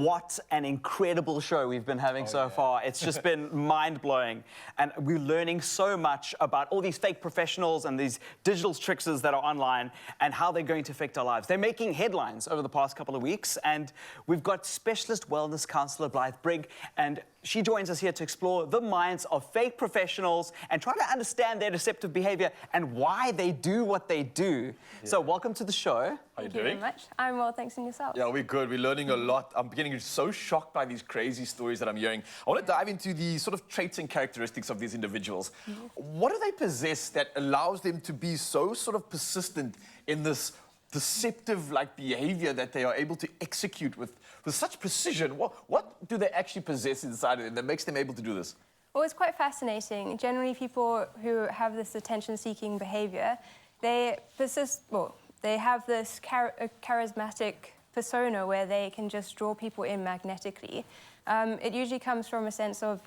What an incredible show we've been having so far. It's just been mind-blowing. And we're learning so much about all these fake professionals and these digital tricksters that are online and how they're going to affect our lives. They're making headlines over the past couple of weeks, and we've got specialist wellness counselor Blythe Brigg, and she joins us here to explore the minds of fake professionals and try to understand their deceptive behavior and why they do what they do. So welcome to the show. How are you doing? Thank you very much. I'm well, thanks, and yourself? Yeah, we're good. We're learning a lot. I'm getting so shocked by these crazy stories that I'm hearing. I want to dive into the sort of traits and characteristics of these individuals. What do they possess that allows them to be so sort of persistent in this deceptive behavior that they are able to execute with such precision? What do they actually possess inside of them that makes them able to do this? Well, it's quite fascinating. Generally, people who have this attention-seeking behavior, they persist, well, they have this charismatic persona where they can just draw people in magnetically. It usually comes from a sense of,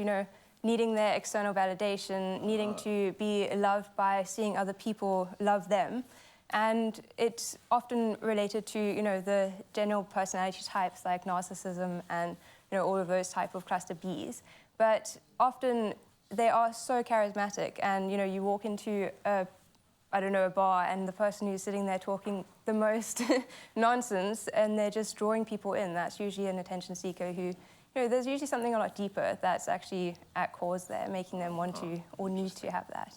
needing their external validation, needing to be loved by seeing other people love them. And it's often related to, the general personality types like narcissism and, all of those type of cluster Bs. But often they are so charismatic, and, you walk into a bar, and the person who's sitting there talking the most nonsense, and they're just drawing people in. That's usually an attention seeker who, there's usually something a lot deeper that's actually at cause there, making them want to or need to have that.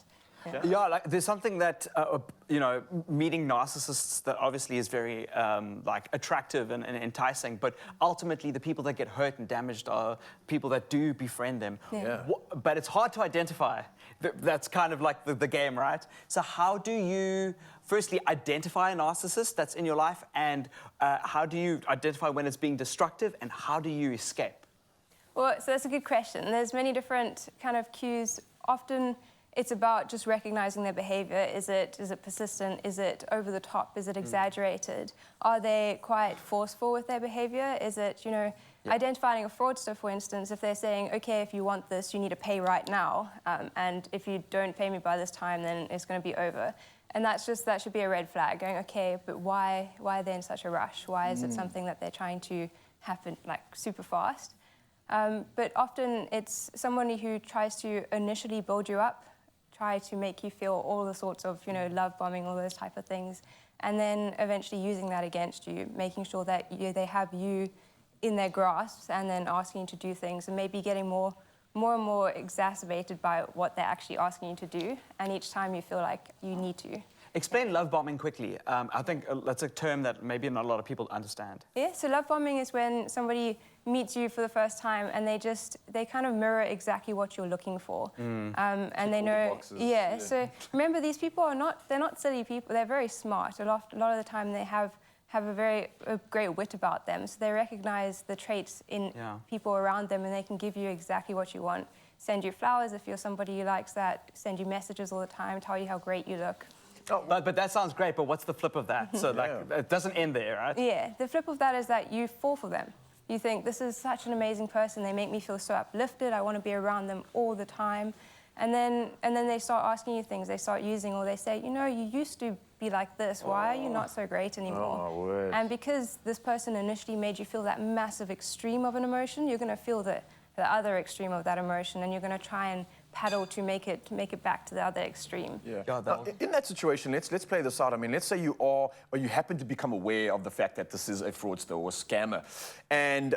Yeah, there's something that, meeting narcissists that obviously is very, attractive and enticing, but ultimately the people that get hurt and damaged are people that do befriend them. But it's hard to identify. That's kind of like the game, right? So how do you, firstly, identify a narcissist that's in your life, and how do you identify when it's being destructive, and how do you escape? Well, so that's a good question. There's many different kind of cues. Often it's about just recognizing their behavior. Is it persistent? Is it over the top? Is it exaggerated? Are they quite forceful with their behavior? Is it, identifying a fraudster, for instance, if they're saying, okay, if you want this, you need to pay right now, and if you don't pay me by this time, then it's going to be over. And that should be a red flag, going, okay, but why are they in such a rush? Why is it something that they're trying to happen super fast? But often it's someone who tries to initially build you up, try to make you feel all the sorts of, love bombing, all those type of things, and then eventually using that against you, making sure that they have you in their grasp, and then asking you to do things, and maybe getting more and more exacerbated by what they're actually asking you to do, and each time you feel like you need to. Explain love bombing quickly. I think that's a term that maybe not a lot of people understand. Yeah, so love bombing is when somebody meets you for the first time and they kind of mirror exactly what you're looking for. And they know, so remember, these people they're not silly people, they're very smart. A lot of the time they have a great wit about them, so they recognize the traits in people around them, and they can give you exactly what you want. Send you flowers if you're somebody who likes that, send you messages all the time, tell you how great you look. Oh, but that sounds great, but what's the flip of that? So it doesn't end there, right? Yeah, the flip of that is that you fall for them. You think, this is such an amazing person, they make me feel so uplifted, I want to be around them all the time. And then they start asking you things, they start using, or they say, you used to be like this, why are you not so great anymore? And because this person initially made you feel that massive extreme of an emotion, you're going to feel the other extreme of that emotion, and you're going to try and paddle to make it back to the other extreme. In that situation, let's play this out. I mean, let's say you happen to become aware of the fact that this is a fraudster or a scammer. And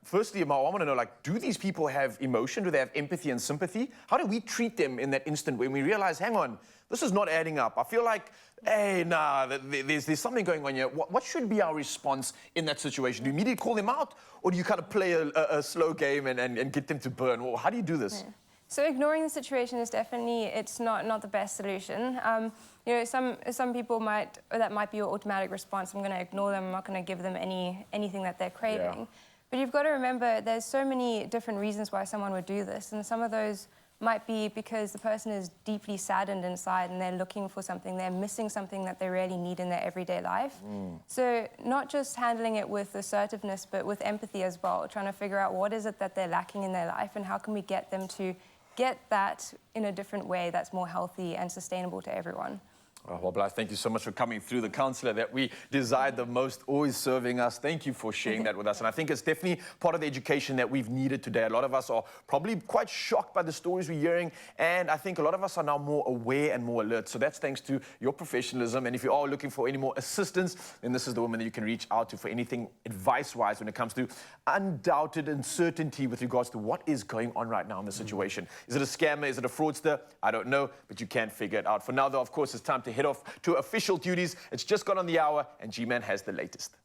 firstly, I want to know, do these people have emotion? Do they have empathy and sympathy? How do we treat them in that instant when we realize, hang on, this is not adding up? I feel like, hey, there's something going on here. What should be our response in that situation? Do you immediately call them out, or do you kind of play a slow game and get them to burn? Well, how do you do this? So ignoring the situation is definitely, it's not the best solution. Some people that might be your automatic response. I'm going to ignore them. I'm not going to give them anything that they're craving. But you've got to remember, there's so many different reasons why someone would do this, and some of those might be because the person is deeply saddened inside and they're looking for something, they're missing something that they really need in their everyday life. So not just handling it with assertiveness, but with empathy as well, trying to figure out what is it that they're lacking in their life and how can we get them to get that in a different way that's more healthy and sustainable to everyone. Oh, well, Blythe, thank you so much for coming through. The counselor that we desired the most, always serving us. Thank you for sharing that with us. And I think it's definitely part of the education that we've needed today. A lot of us are probably quite shocked by the stories we're hearing. And I think a lot of us are now more aware and more alert. So that's thanks to your professionalism. And if you are looking for any more assistance, then this is the woman that you can reach out to for anything advice-wise when it comes to undoubted uncertainty with regards to what is going on right now in the situation. Is it a scammer? Is it a fraudster? I don't know, but you can figure it out. For now, though, of course, it's time to head off to official duties. It's just gone on the hour, and G-Man has the latest.